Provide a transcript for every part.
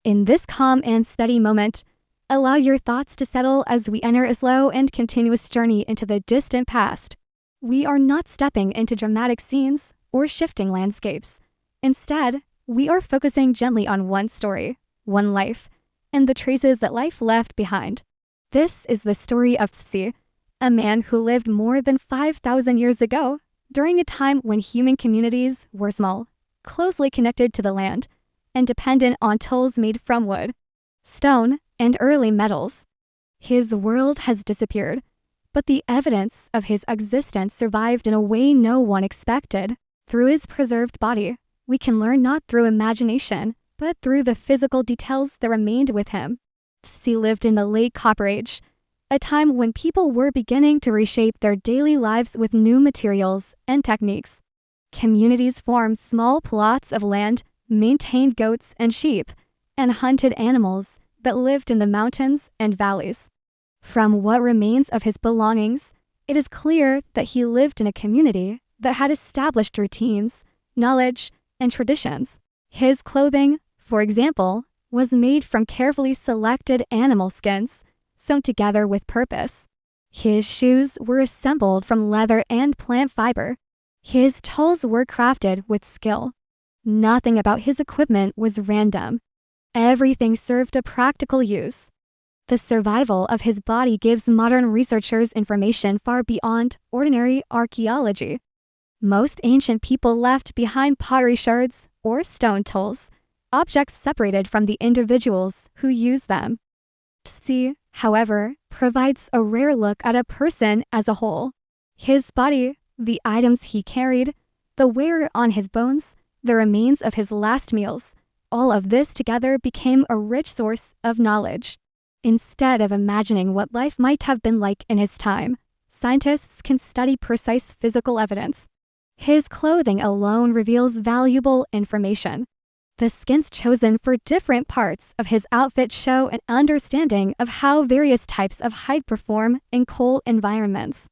In this calm and steady moment, allow your thoughts to settle as we enter a slow and continuous journey into the distant past. We are not stepping into dramatic scenes or shifting landscapes. Instead, we are focusing gently on one story, one life, and the traces that life left behind. This is the story of Ötzi, a man who lived more than 5,000 years ago, during a time when human communities were small, closely connected to the land, and dependent on tools made from wood, stone, and early metals. His world has disappeared, but the evidence of his existence survived in a way no one expected. Through his preserved body, we can learn not through imagination, but through the physical details that remained with him. Ötzi lived in the late Copper Age, a time when people were beginning to reshape their daily lives with new materials and techniques. Communities formed small plots of land, maintained goats and sheep, and hunted animals that lived in the mountains and valleys. From what remains of his belongings, it is clear that he lived in a community that had established routines, knowledge, and traditions. His clothing, for example, was made from carefully selected animal skins, sewn together with purpose. His shoes were assembled from leather and plant fiber. His tools were crafted with skill. Nothing about his equipment was random. Everything served a practical use. The survival of his body gives modern researchers information far beyond ordinary archaeology. Most ancient people left behind pottery shards or stone tools, objects separated from the individuals who used them. Ötzi, however, provides a rare look at a person as a whole. His body, the items he carried, the wear on his bones, the remains of his last meals, all of this together became a rich source of knowledge. Instead of imagining what life might have been like in his time, scientists can study precise physical evidence. His clothing alone reveals valuable information. The skins chosen for different parts of his outfit show an understanding of how various types of hide perform in cold environments.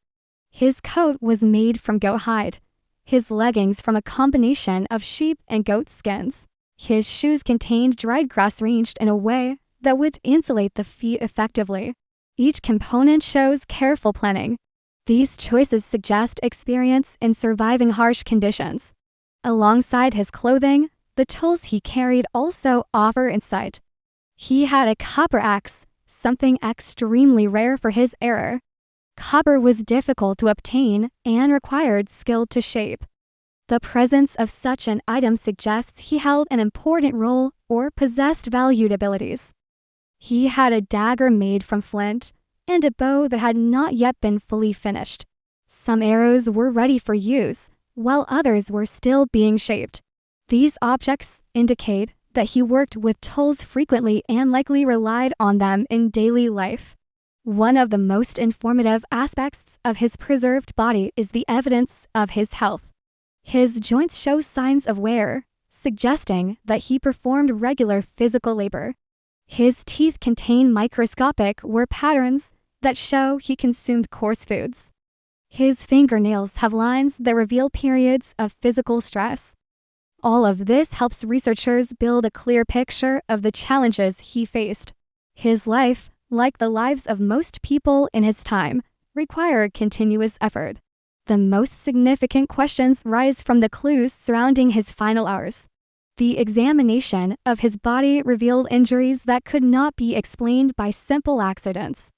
His coat was made from goat hide, his leggings from a combination of sheep and goat skins. His shoes contained dried grass arranged in a way that would insulate the feet effectively. Each component shows careful planning. These choices suggest experience in surviving harsh conditions. Alongside his clothing, the tools he carried also offer insight. He had a copper axe, something extremely rare for his era. Copper was difficult to obtain and required skill to shape. The presence of such an item suggests he held an important role or possessed valued abilities. He had a dagger made from flint and a bow that had not yet been fully finished. Some arrows were ready for use, while others were still being shaped. These objects indicate that he worked with tools frequently and likely relied on them in daily life. One of the most informative aspects of his preserved body is the evidence of his health. His joints show signs of wear, suggesting that he performed regular physical labor. His teeth contain microscopic wear patterns that show he consumed coarse foods. His fingernails have lines that reveal periods of physical stress. All of this helps researchers build a clear picture of the challenges he faced. His life, like the lives of most people in his time, required continuous effort. The most significant questions rise from the clues surrounding his final hours. The examination of his body revealed injuries that could not be explained by simple accidents.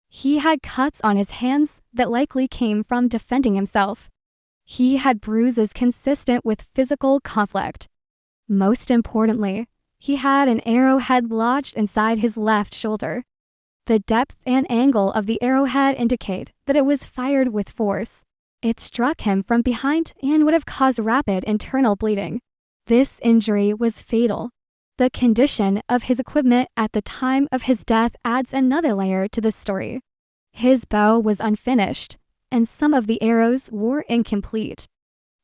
He had cuts on his hands that likely came from defending himself. He had bruises consistent with physical conflict. Most importantly, he had an arrowhead lodged inside his left shoulder. The depth and angle of the arrowhead indicate that it was fired with force. It struck him from behind and would have caused rapid internal bleeding. This injury was fatal. The condition of his equipment at the time of his death adds another layer to the story. His bow was unfinished, and some of the arrows were incomplete.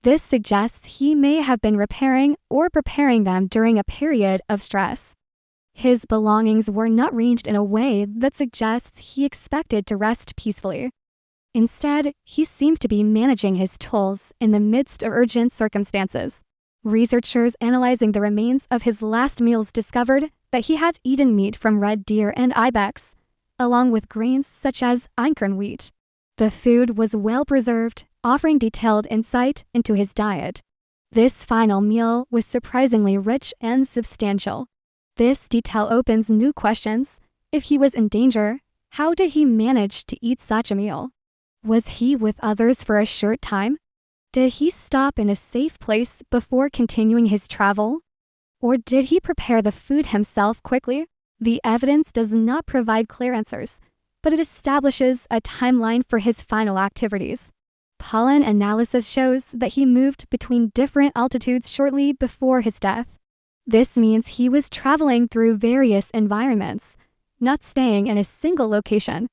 This suggests he may have been repairing or preparing them during a period of stress. His belongings were not arranged in a way that suggests he expected to rest peacefully. Instead, he seemed to be managing his tools in the midst of urgent circumstances. Researchers analyzing the remains of his last meals discovered that he had eaten meat from red deer and ibex, along with grains such as einkorn wheat. The food was well preserved, offering detailed insight into his diet. This final meal was surprisingly rich and substantial. This detail opens new questions. If he was in danger, how did he manage to eat such a meal? Was he with others for a short time? Did he stop in a safe place before continuing his travel? Or did he prepare the food himself quickly? The evidence does not provide clear answers, but it establishes a timeline for his final activities. Pollen analysis shows that he moved between different altitudes shortly before his death. This means he was traveling through various environments, not staying in a single location.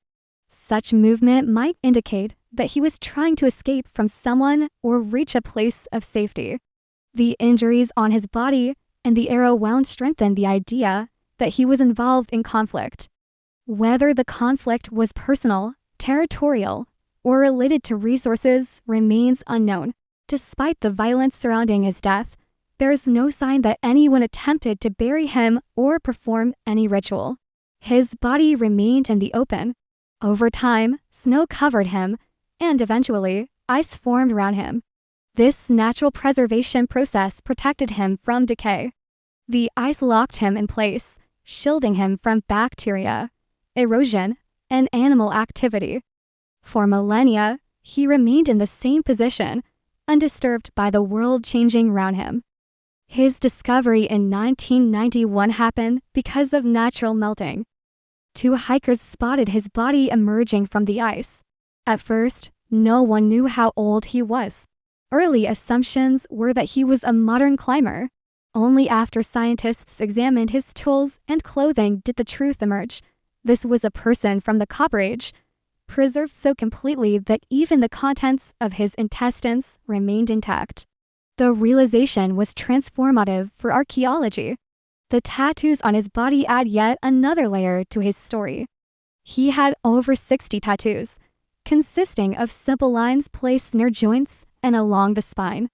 Such movement might indicate that he was trying to escape from someone or reach a place of safety. The injuries on his body and the arrow wound strengthened the idea that he was involved in conflict. Whether the conflict was personal, territorial, or related to resources remains unknown. Despite the violence surrounding his death, there is no sign that anyone attempted to bury him or perform any ritual. His body remained in the open. Over time, snow covered him, and eventually, ice formed around him. This natural preservation process protected him from decay. The ice locked him in place, shielding him from bacteria, erosion, and animal activity. For millennia, he remained in the same position, undisturbed by the world changing around him. His discovery in 1991 happened because of natural melting. 2 hikers spotted his body emerging from the ice. At first, no one knew how old he was. Early assumptions were that he was a modern climber. Only after scientists examined his tools and clothing did the truth emerge. This was a person from the Copper Age, preserved so completely that even the contents of his intestines remained intact. The realization was transformative for archaeology. The tattoos on his body add yet another layer to his story. He had over 60 tattoos, consisting of simple lines placed near joints and along the spine.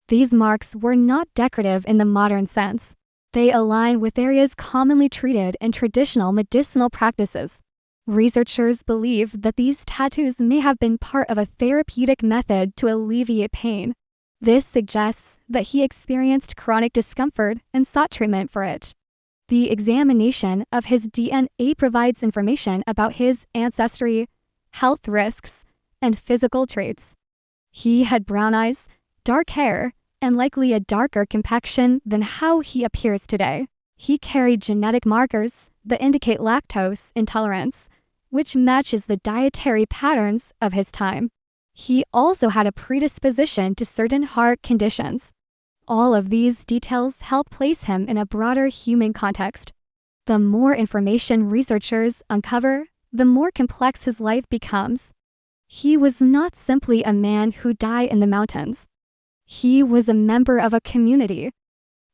These marks were not decorative in the modern sense. They align with areas commonly treated in traditional medicinal practices. Researchers believe that these tattoos may have been part of a therapeutic method to alleviate pain. This suggests that he experienced chronic discomfort and sought treatment for it. The examination of his DNA provides information about his ancestry, health risks, and physical traits. He had brown eyes, dark hair, and likely a darker complexion than how he appears today. He carried genetic markers that indicate lactose intolerance, which matches the dietary patterns of his time. He also had a predisposition to certain heart conditions. All of these details help place him in a broader human context. The more information researchers uncover, the more complex his life becomes. He was not simply a man who died in the mountains. He was a member of a community.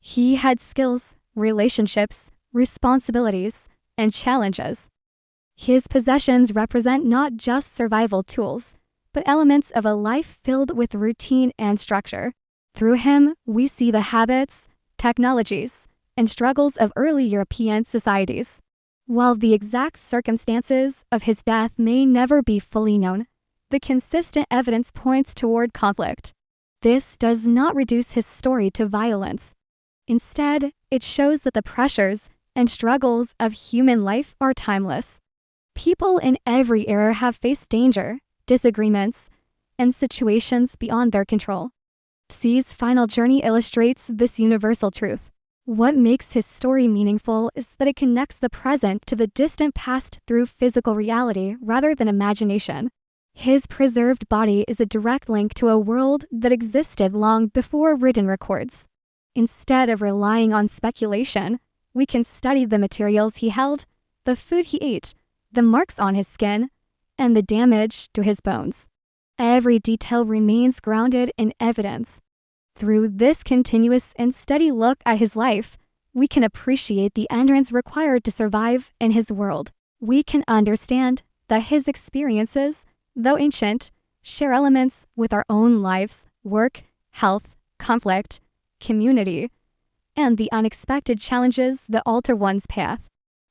He had skills, relationships, responsibilities, and challenges. His possessions represent not just survival tools, but elements of a life filled with routine and structure. Through him, we see the habits, technologies, and struggles of early European societies. While the exact circumstances of his death may never be fully known, the consistent evidence points toward conflict. This does not reduce his story to violence. Instead, it shows that the pressures and struggles of human life are timeless. People in every era have faced danger, disagreements, and situations beyond their control. Ötzi's final journey illustrates this universal truth. What makes his story meaningful is that it connects the present to the distant past through physical reality rather than imagination. His preserved body is a direct link to a world that existed long before written records. Instead of relying on speculation, we can study the materials he held, the food he ate, the marks on his skin, and the damage to his bones. Every detail remains grounded in evidence. Through this continuous and steady look at his life, we can appreciate the endurance required to survive in his world. We can understand that his experiences, though ancient, share elements with our own lives, work, health, conflict, community, and the unexpected challenges that alter one's path.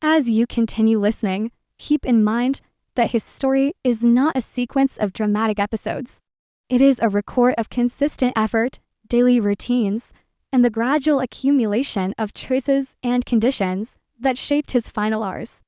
As you continue listening, keep in mind that his story is not a sequence of dramatic episodes. It is a record of consistent effort, daily routines, and the gradual accumulation of choices and conditions that shaped his final hours.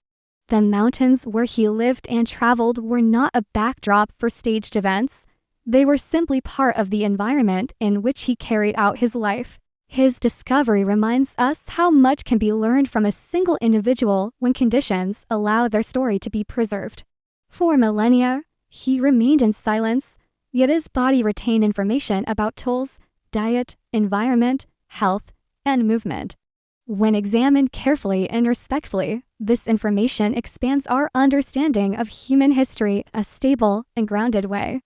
The mountains where he lived and traveled were not a backdrop for staged events. They were simply part of the environment in which he carried out his life. His discovery reminds us how much can be learned from a single individual when conditions allow their story to be preserved. For millennia, he remained in silence, yet his body retained information about tools, diet, environment, health, and movement. When examined carefully and respectfully, this information expands our understanding of human history in a stable and grounded way.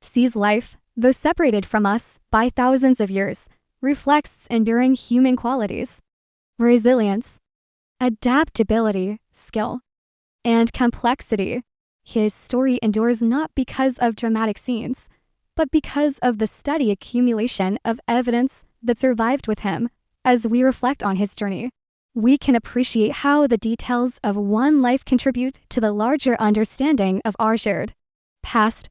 C's life, though separated from us by thousands of years, reflects enduring human qualities: resilience, adaptability, skill, and complexity. His story endures not because of dramatic scenes, but because of the steady accumulation of evidence that survived with him. As we reflect on his journey, we can appreciate how the details of one life contribute to the larger understanding of our shared past.